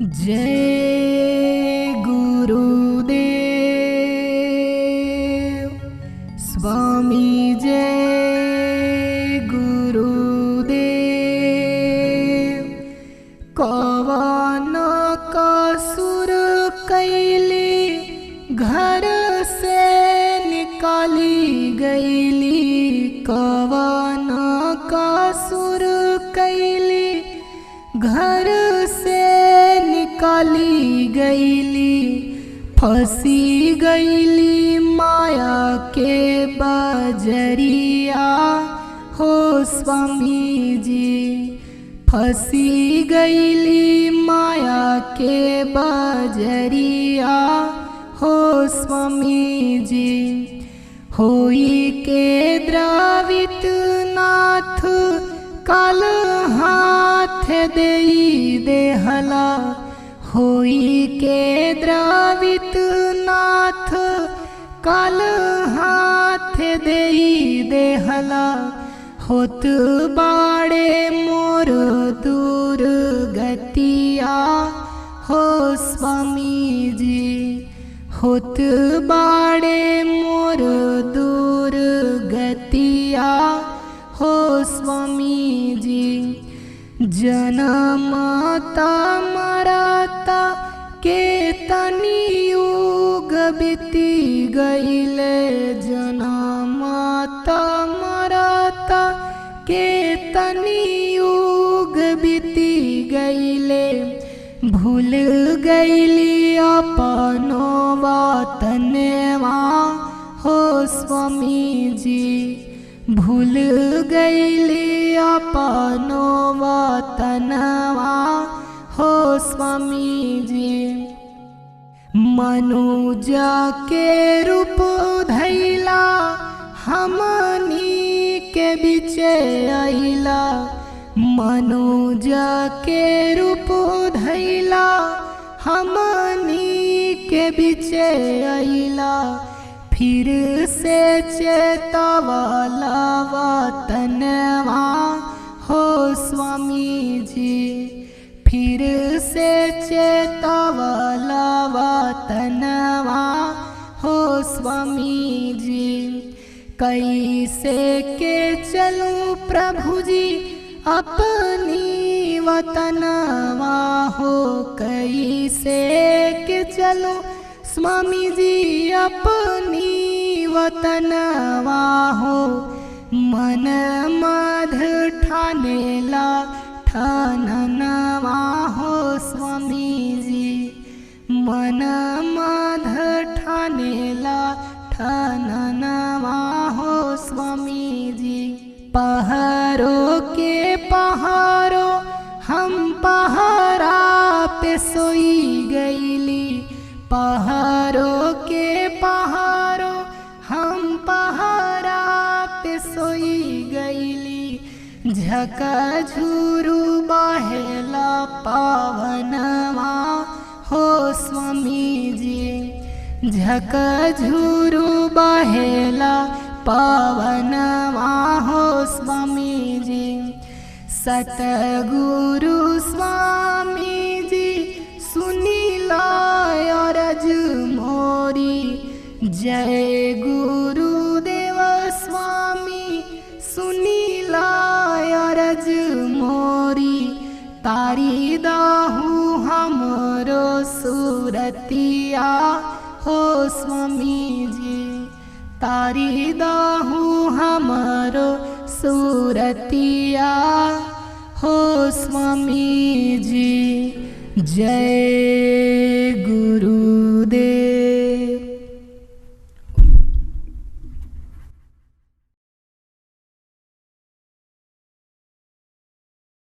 जय गुरुदेव स्वामी जय गुरुदेव। कवन कसुर कैली घर से निकाली गईली, कवन कसुर कैली घर से निकाली गईली। फंसी गईली माया के बजरिया हो स्वामी जी, फंसी गईली माया के बजरिया हो स्वामी जी। होई के द्रावित नाथ काल हाथ देई देहला, होई के द्रावित नाथ काल हाथ देई देहला। होत बाड़े मोर दूर गतिया हो स्वामी जी, होत बाड़े मोर दूर गतिया हो स्वामी जी। जनमता मरता के तनी युग बीती गईले, जनमता मरता के तनी युग बीती गईले। भूल गईली अपनो वतनवा हो स्वामी जी, भूल गईली अपनो वतनवा हो स्वामी जी। मनुज के रूप धैला हमनी के बीच आइला, मनुज के रूप धैला हमनी के बीच आइला। फिर से चेतवाला वतनवा हो स्वामी जी, फिर से चेतवाला वतनवा हो स्वामी जी। कैसे के चलूं प्रभु जी अपनी वतनवा हो, कैसे के चलूं स्वामी जी अपनी वतनवा हो। मन मध ठानेला ठाननवा हो स्वामी जी, मन मध ठानेला ठाननवा हो स्वामी जी। पहाड़ों के पहाड़ों हम पहाड़ा पे सोई गईली, पहाड़ों के पहाड़ों हम पहाड़ा पे सोई गईली। झका झूरू बहेला पावनवा हो स्वामी जी, झका झूरू बहेला पावनवा हो स्वामी जी। सतगुरु स्वामी जी सुनीला अरज मोरी, जय गुरुदेव स्वामी सुनीला अरज मोरी। तारी दाहू हमरो सूरतिया हो स्वामी जी, तारी दाहू हमरो सूरतिया हो स्वामी जी। जय गुरु।